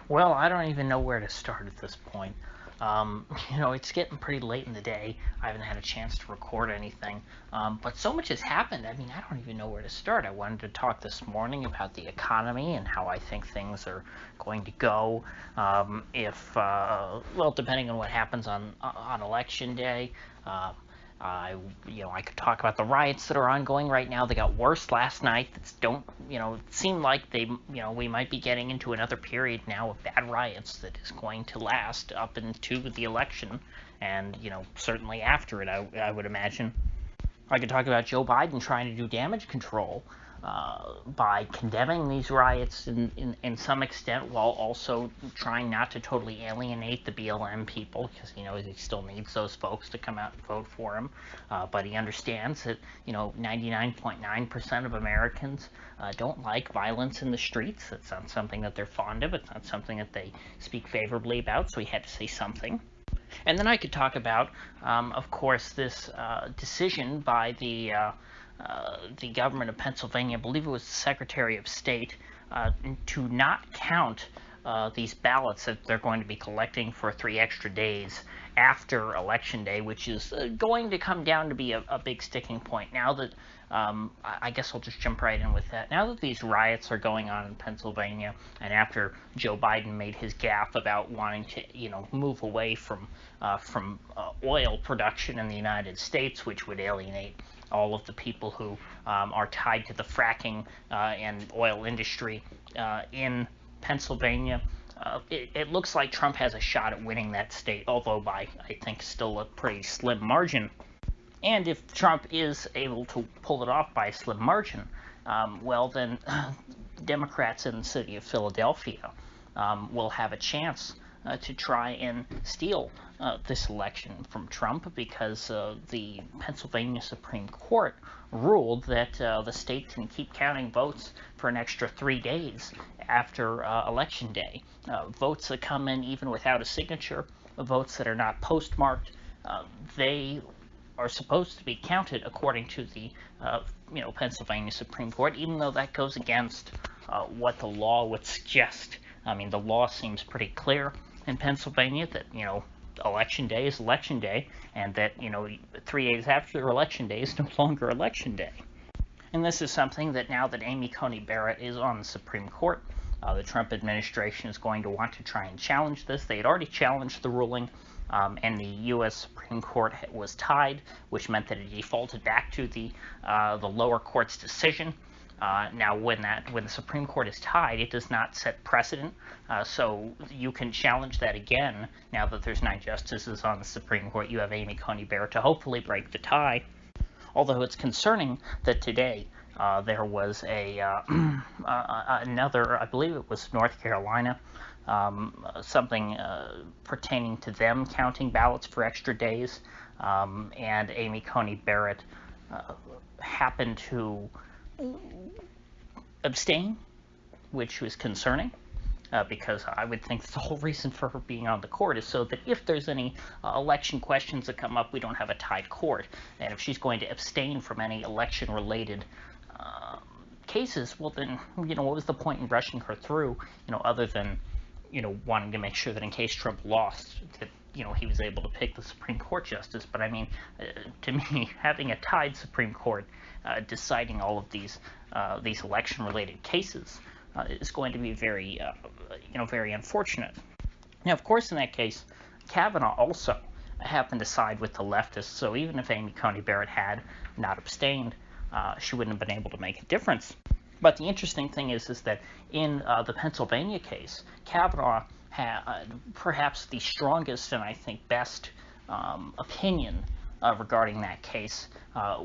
Well, I don't even know where to start at this point. It's getting pretty late in the day. I haven't had a chance to record anything. But so much has happened. I mean, I don't even know where to start. I wanted to talk this morning about the economy and how I think things are going to go. Depending on what happens on election day. Uh, I could talk about the riots that are ongoing right now. They got worse last night. It seemed like we might be getting into another period now of bad riots that is going to last up into the election, and certainly after it, I would imagine. I could talk about Joe Biden trying to do damage control by condemning these riots in some extent, while also trying not to totally alienate the BLM people, because he still needs those folks to come out and vote for him. But he understands that 99.9% of Americans don't like violence in the streets. It's not something that they're fond of. It's not something that they speak favorably about. So he had to say something. And then I could talk about, of course, this decision by the government of Pennsylvania, I believe it was the Secretary of State, to not count these ballots that they're going to be collecting for 3 extra days after Election Day, which is going to come down to be a big sticking point. Now that, I guess I'll just jump right in with that. Now that these riots are going on in Pennsylvania, and after Joe Biden made his gaffe about wanting to, move away from oil production in the United States, which would alienate all of the people who are tied to the fracking and oil industry in Pennsylvania. It looks like Trump has a shot at winning that state, although by, I think, still a pretty slim margin. And if Trump is able to pull it off by a slim margin, then Democrats in the city of Philadelphia will have a chance to try and steal this election from Trump, because the Pennsylvania Supreme Court ruled that the state can keep counting votes for an extra 3 days after Election Day. Votes that come in even without a signature, votes that are not postmarked, they are supposed to be counted according to the Pennsylvania Supreme Court, even though that goes against what the law would suggest. I mean, the law seems pretty clear in Pennsylvania that, Election Day is Election Day, and that, 3 days after Election Day is no longer Election Day. And this is something that now that Amy Coney Barrett is on the Supreme Court, the Trump administration is going to want to try and challenge this. They had already challenged the ruling, and the U.S. Supreme Court was tied, which meant that it defaulted back to the lower court's decision. Now, when the Supreme Court is tied, it does not set precedent, so you can challenge that again. Now that there's 9 justices on the Supreme Court, you have Amy Coney Barrett to hopefully break the tie. Although it's concerning that today there was another, I believe it was North Carolina, something pertaining to them counting ballots for extra days, and Amy Coney Barrett happened to abstain, which was concerning, because I would think the whole reason for her being on the court is so that if there's any election questions that come up, we don't have a tied court. And if she's going to abstain from any election-related cases, well then, what was the point in rushing her through, other than, wanting to make sure that in case Trump lost, that, he was able to pick the Supreme Court justice. But I mean, to me, having a tied Supreme Court deciding all of these election-related cases is going to be very, very unfortunate. Now, of course, in that case, Kavanaugh also happened to side with the leftists, so even if Amy Coney Barrett had not abstained, she wouldn't have been able to make a difference. But the interesting thing is that in the Pennsylvania case, Kavanaugh had perhaps the strongest and I think best opinion regarding that case,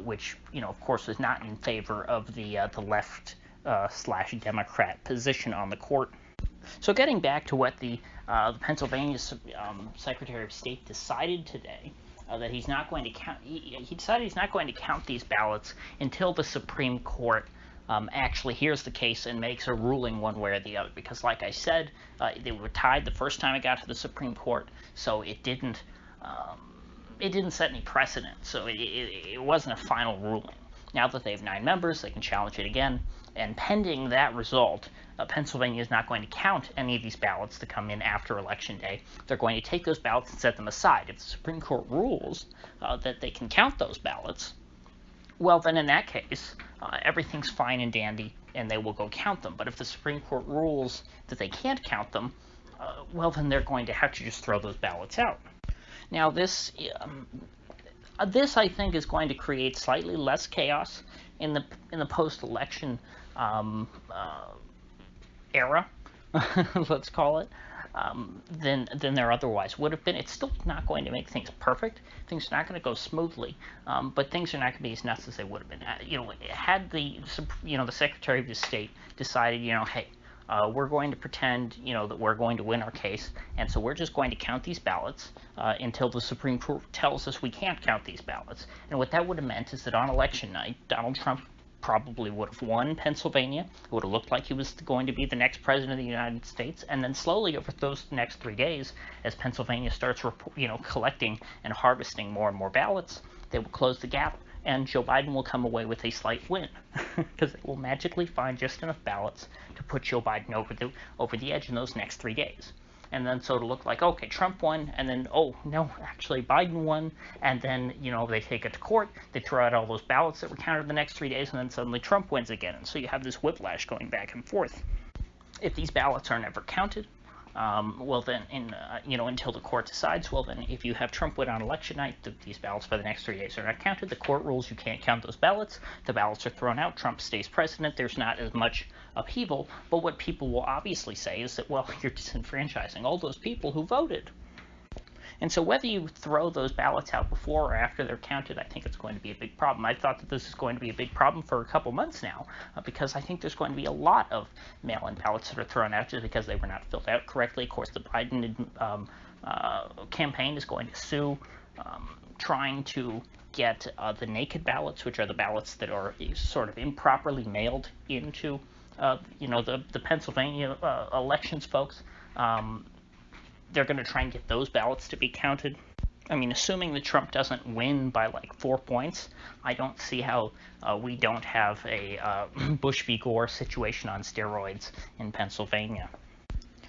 which, of course, was not in favor of the left slash Democrat position on the court. So getting back to what the Pennsylvania Secretary of State decided today, that he's not going to count. He decided he's not going to count these ballots until the Supreme Court actually hears the case and makes a ruling one way or the other. Because, like I said, they were tied the first time it got to the Supreme Court, so it didn't set any precedent. So it wasn't a final ruling. Now that they have 9 members, they can challenge it again, And pending that result, Pennsylvania is not going to count any of these ballots that come in after Election Day. They're going to take those ballots and set them aside. If the Supreme Court rules that they can count those ballots, well, then in that case, everything's fine and dandy, and they will go count them. But if the Supreme Court rules that they can't count them, well, then they're going to have to just throw those ballots out. Now, this I think is going to create slightly less chaos in the post-election era, let's call it, than there otherwise would have been. It's still not going to make things perfect. Things are not going to go smoothly, but things are not going to be as nuts as they would have been. Had the Secretary of State decided, hey, we're going to pretend, that we're going to win our case, and so we're just going to count these ballots until the Supreme Court tells us we can't count these ballots. And what that would have meant is that on election night, Donald Trump probably would have won Pennsylvania. It would have looked like he was going to be the next president of the United States, and then slowly over those next 3 days, as Pennsylvania starts, collecting and harvesting more and more ballots, they will close the gap, and Joe Biden will come away with a slight win, because they will magically find just enough ballots to put Joe Biden over the edge in those next 3 days. And then so it'll look like, okay, Trump won, and then, oh, no, actually Biden won, and then, they take it to court, they throw out all those ballots that were counted the next 3 days, and then suddenly Trump wins again. And so you have this whiplash going back and forth. If these ballots are never counted, well then, until the court decides, well then, if you have Trump win on election night, these ballots for the next 3 days are not counted. The court rules you can't count those ballots. The ballots are thrown out. Trump stays president. There's not as much upheaval. But what people will obviously say is that, well, you're disenfranchising all those people who voted. And so whether you throw those ballots out before or after they're counted, I think it's going to be a big problem. I thought that this is going to be a big problem for a couple months now, because I think there's going to be a lot of mail-in ballots that are thrown out just because they were not filled out correctly. Of course, the Biden campaign is going to sue, trying to get the naked ballots, which are the ballots that are sort of improperly mailed into, the Pennsylvania elections folks. They're going to try and get those ballots to be counted. I mean, assuming that Trump doesn't win by like 4 points, I don't see how we don't have a Bush v. Gore situation on steroids in Pennsylvania.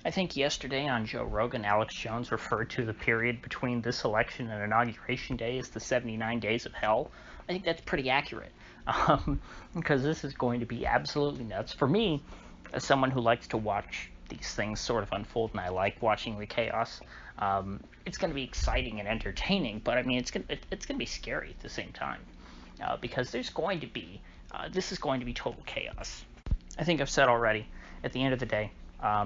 I think yesterday on Joe Rogan, Alex Jones referred to the period between this election and Inauguration Day as the 79 days of hell. I think that's pretty accurate, because this is going to be absolutely nuts. For me, as someone who likes to watch these things sort of unfold, and I like watching the chaos. It's going to be exciting and entertaining, but I mean, it's going to be scary at the same time, because there's going to be this is going to be total chaos. I think I've said already. At the end of the day,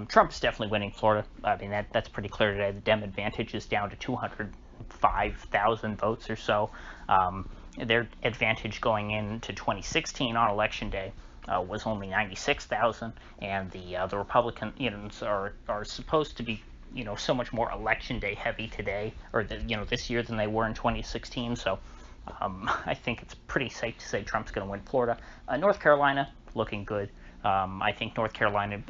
Trump's definitely winning Florida. I mean, that's pretty clear today. The Dem advantage is down to 205,000 votes or so. Their advantage going into 2016 on Election Day was only 96,000, and the Republicans are supposed to be so much more election day heavy today, or this year, than they were in 2016. So I think it's pretty safe to say Trump's going to win Florida. North Carolina looking good. I think North Carolina,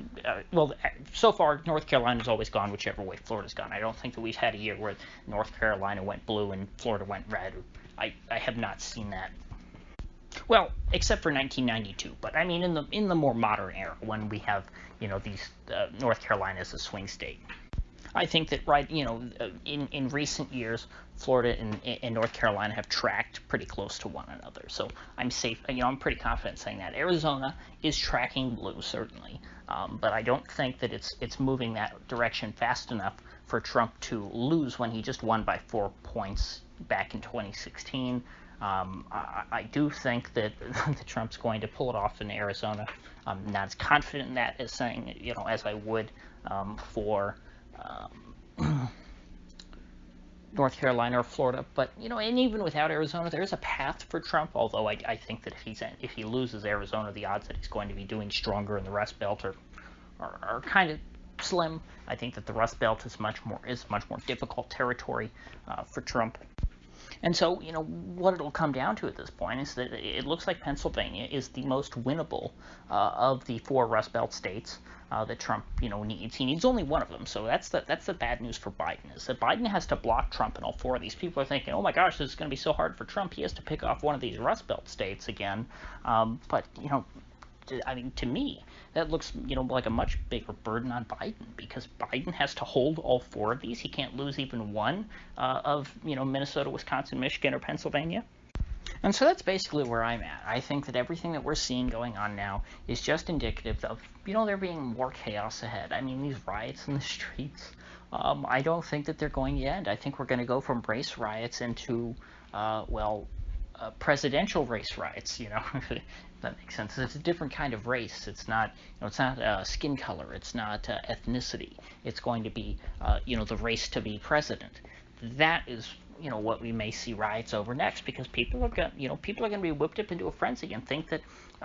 so far North Carolina's always gone whichever way Florida's gone. I don't think that we've had a year where North Carolina went blue and Florida went red. I have not seen that. Well, except for 1992, but I mean in the more modern era, when we have these North Carolina as a swing state. I think that in recent years, Florida and North Carolina have tracked pretty close to one another. So I'm safe. I'm pretty confident saying that. Arizona is tracking blue, certainly, but I don't think that it's moving that direction fast enough for Trump to lose when he just won by 4 points back in 2016. I do think that Trump's going to pull it off in Arizona. I'm not as confident in that as saying, as I would for North Carolina or Florida. But, and even without Arizona, there's a path for Trump, although I think that if he loses Arizona, the odds that he's going to be doing stronger in the Rust Belt are kind of slim. I think that the Rust Belt is much more difficult territory for Trump. And so, what it'll come down to at this point is that it looks like Pennsylvania is the most winnable of the 4 Rust Belt states that Trump, needs. He needs only one of them. So that's the bad news for Biden, is that Biden has to block Trump in all 4 of these. People are thinking, oh my gosh, this is going to be so hard for Trump. He has to pick off one of these Rust Belt states again. But, I mean, to me, that looks, like a much bigger burden on Biden, because Biden has to hold all 4 of these. He can't lose even one of, Minnesota, Wisconsin, Michigan, or Pennsylvania. And so that's basically where I'm at. I think that everything that we're seeing going on now is just indicative of, there being more chaos ahead. I mean, these riots in the streets, I don't think that they're going to end. I think we're going to go from race riots into, presidential race riots, if that makes sense. It's a different kind of race. It's not, it's not skin color. It's not ethnicity. It's going to be, the race to be president. That is, what we may see riots over next, because people are going, people are going to be whipped up into a frenzy and think that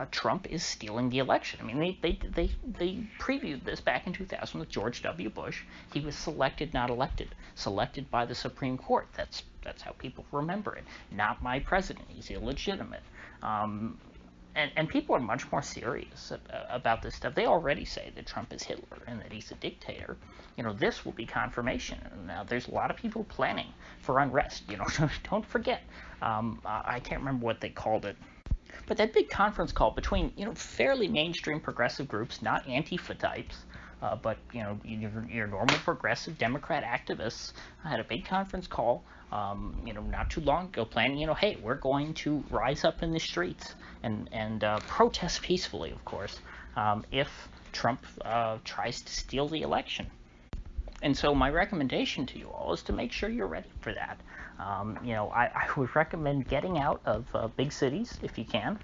Trump is stealing the election. I mean, they previewed this back in 2000 with George W. Bush. He was selected, not elected. Selected by the Supreme Court. That's how people remember it. Not my president. He's illegitimate. And people are much more serious about this stuff. They already say that Trump is Hitler and that he's a dictator. This will be confirmation. Now, there's a lot of people planning for unrest. Don't forget. I can't remember what they called it. But that big conference call between, fairly mainstream progressive groups, not Antifa types, but, your normal progressive Democrat activists had a big conference call, not too long ago, planning, hey, we're going to rise up in the streets and protest peacefully, of course, if Trump tries to steal the election. And so my recommendation to you all is to make sure you're ready for that. I would recommend getting out of big cities if you can.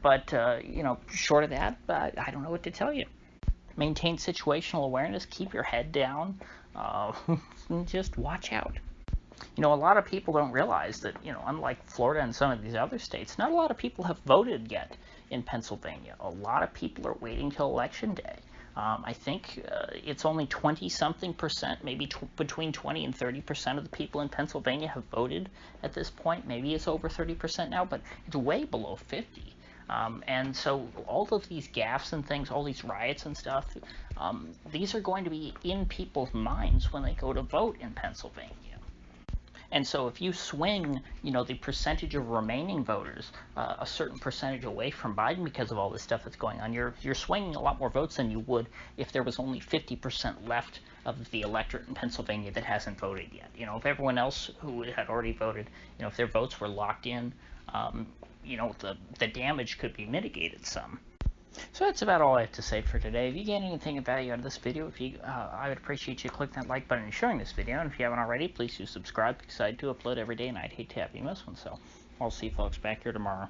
But short of that, I don't know what to tell you. Maintain situational awareness, keep your head down, and just watch out. A lot of people don't realize that, unlike Florida and some of these other states, not a lot of people have voted yet in Pennsylvania. A lot of people are waiting till Election Day. I think it's only 20-something%, maybe between 20 and 30% of the people in Pennsylvania have voted at this point. Maybe it's over 30% now, but it's way below 50. And so all of these gaffes and things, all these riots and stuff, these are going to be in people's minds when they go to vote in Pennsylvania. And so if you swing, the percentage of remaining voters a certain percentage away from Biden because of all this stuff that's going on, you're swinging a lot more votes than you would if there was only 50% left of the electorate in Pennsylvania that hasn't voted yet. If everyone else who had already voted, if their votes were locked in, the damage could be mitigated some. So that's about all I have to say for today. If you get anything of value out of this video, I would appreciate you clicking that like button and sharing this video. And if you haven't already, please do subscribe, because I do upload every day and I'd hate to have you miss one. So I'll see you folks back here tomorrow.